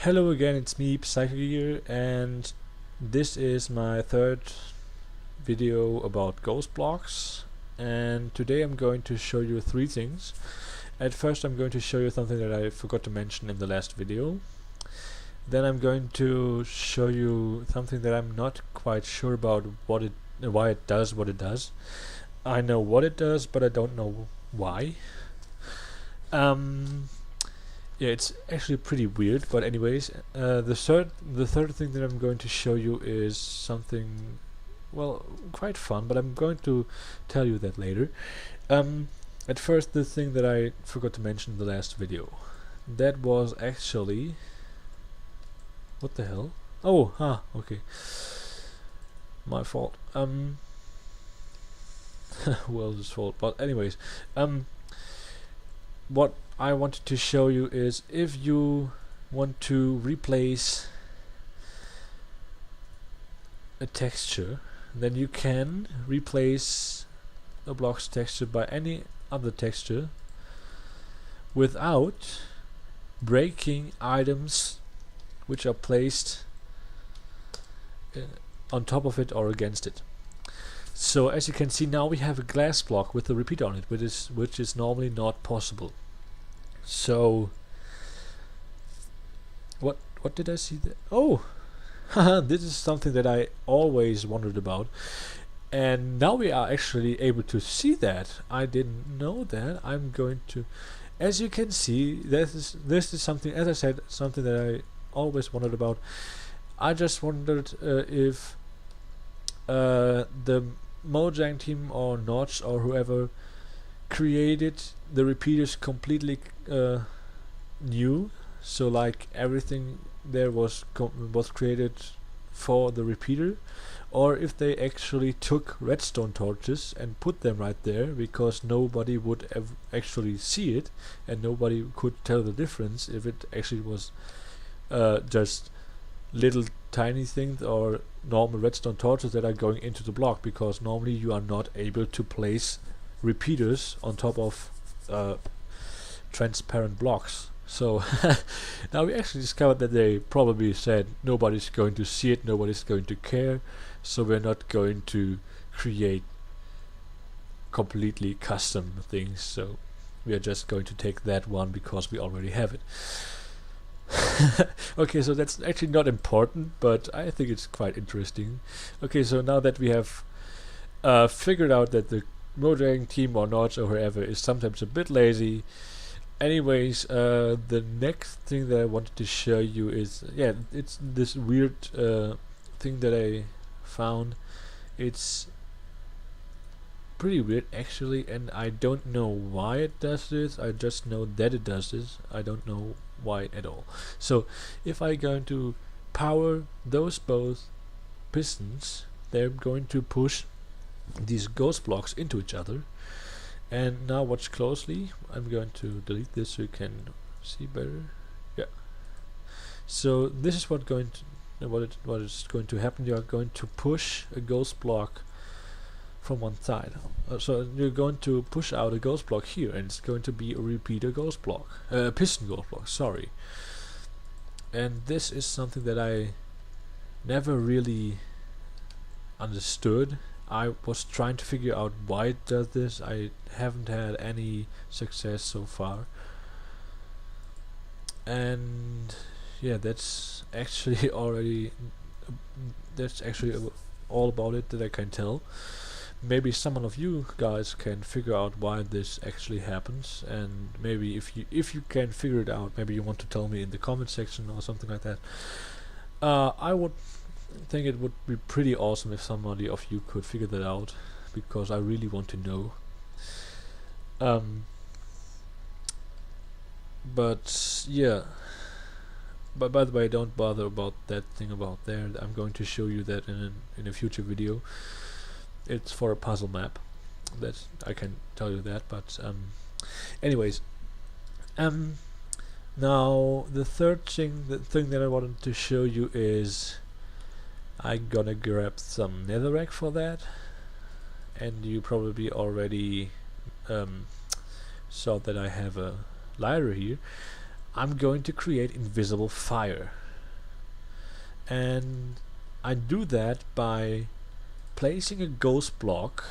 Hello again, it's me, PsychoGear, and this is my third video about ghost blocks. And today I'm going to show you three things. At first I'm going to show you something that I forgot to mention in the last video. Then I'm going to show you something that I'm not quite sure about why it does what it does. I know what it does, but I don't know why. Yeah, it's actually pretty weird, but anyways, the third thing that I'm going to show you is something, well, quite fun, but I'm going to tell you that later. At first, the thing that I forgot to mention in the last video, that was actually, what the hell? Oh, okay, my fault. Who else's fault? But anyways, what I wanted to show you is if you want to replace a texture, then you can replace a block's texture by any other texture without breaking items which are placed on top of it or against it. So as you can see, now we have a glass block with a repeater on it, which is normally not possible. So what did I see there? Oh, this is something that I always wondered about, and now we are actually able to see that. I didn't know that. I'm going to, as you can see, this is something, as I said, something that I always wondered about. I just wondered if the Mojang team or Notch or whoever created the repeaters completely new, so like everything there was created for the repeater, or if they actually took redstone torches and put them right there because nobody would actually see it and nobody could tell the difference if it actually was just little tiny things or normal redstone torches that are going into the block, because normally you are not able to place repeaters on top of transparent blocks. So now we actually discovered that they probably said nobody's going to see it, nobody's going to care, so we're not going to create completely custom things, so we are just going to take that one because we already have it. Okay, so that's actually not important, but I think it's quite interesting. Okay, so now that we have figured out that the Mojang team or Notch or whoever is sometimes a bit lazy. Anyways, the next thing that I wanted to show you is, yeah, it's this weird thing that I found. It's pretty weird actually, and I don't know why it does this. I just know that it does this. I don't know why at all. So if I'm going to power those both pistons, they're going to push these ghost blocks into each other. And now watch closely. I'm going to delete this so you can see better. Yeah. So this is what is going to happen. You are going to push a ghost block from one side. So you're going to push out a ghost block here, and it's going to be a repeater ghost block, piston ghost block. Sorry. And this is something that I never really understood. I was trying to figure out why it does this. I haven't had any success so far. And yeah, that's actually all about it that I can tell. Maybe someone of you guys can figure out why this actually happens, and maybe if you can figure it out, maybe you want to tell me in the comment section or something like that. I would think it would be pretty awesome if somebody of you could figure that out, because I really want to know. But yeah, but by the way, don't bother about that thing about there. I'm going to show you that in a future video. It's for a puzzle map, that I can tell you that. But anyways, now the thing that I wanted to show you is I'm gonna grab some netherrack for that, and you probably already saw that I have a lighter here. I'm going to create invisible fire, and I do that by placing a ghost block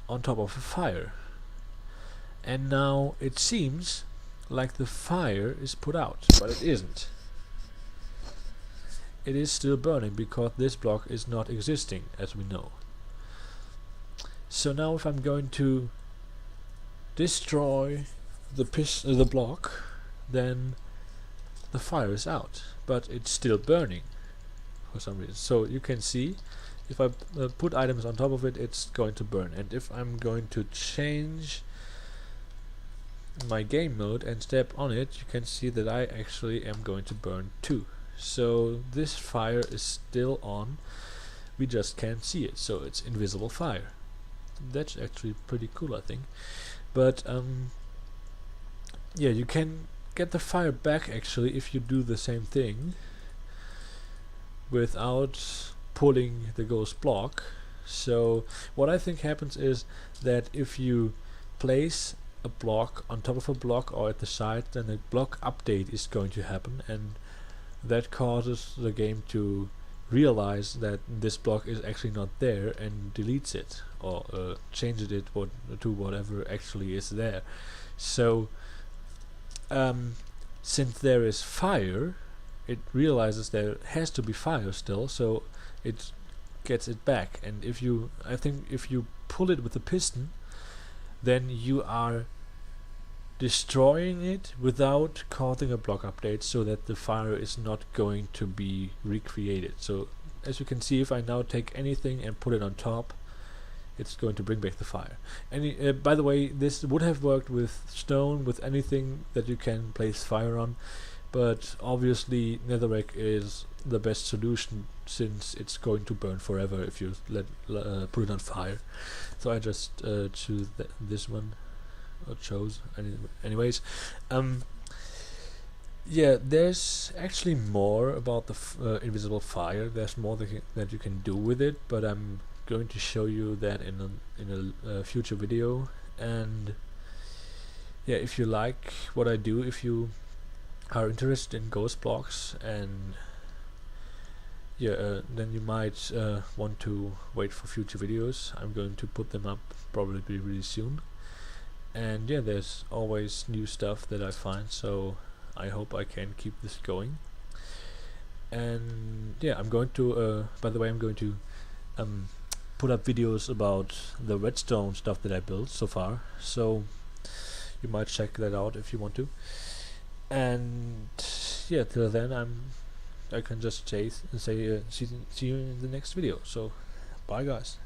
on top of a fire, and now it seems like the fire is put out, but it isn't. It is still burning because this block is not existing, as we know. So now if I'm going to destroy the block, then the fire is out, but it's still burning for some reason. So you can see if I put items on top of it, it's going to burn. And if I'm going to change my game mode and step on it, you can see that I actually am going to burn too. So this fire is still on, we just can't see it, so it's invisible fire. That's actually pretty cool, I think. But yeah, you can get the fire back actually if you do the same thing without pulling the ghost block. So what I think happens is that if you place a block on top of a block or at the side, then a block update is going to happen, and that causes the game to realize that this block is actually not there and deletes it or changes it to whatever actually is there. So since there is fire, it realizes there has to be fire still, so it gets it back. And I think if you pull it with a piston, then you are destroying it without causing a block update, so that the fire is not going to be recreated. So as you can see, if I now take anything and put it on top, it's going to bring back the fire. And by the way, this would have worked with stone, with anything that you can place fire on, but obviously netherrack is the best solution, since it's going to burn forever if you put it on fire. So I just choose this one, or chose anyways. Yeah, there's actually more about the invisible fire. There's more that you can do with it, but I'm going to show you that in a future video. And yeah, if you like what I do, if you are interested in ghost blocks, and yeah, then you might want to wait for future videos. I'm going to put them up probably really soon. And yeah, there's always new stuff that I find, so I hope I can keep this going. And yeah, I'm going to by the way, I'm going to put up videos about the redstone stuff that I built so far, so you might check that out if you want to. And yeah, till then I can just say see you in the next video. So bye guys.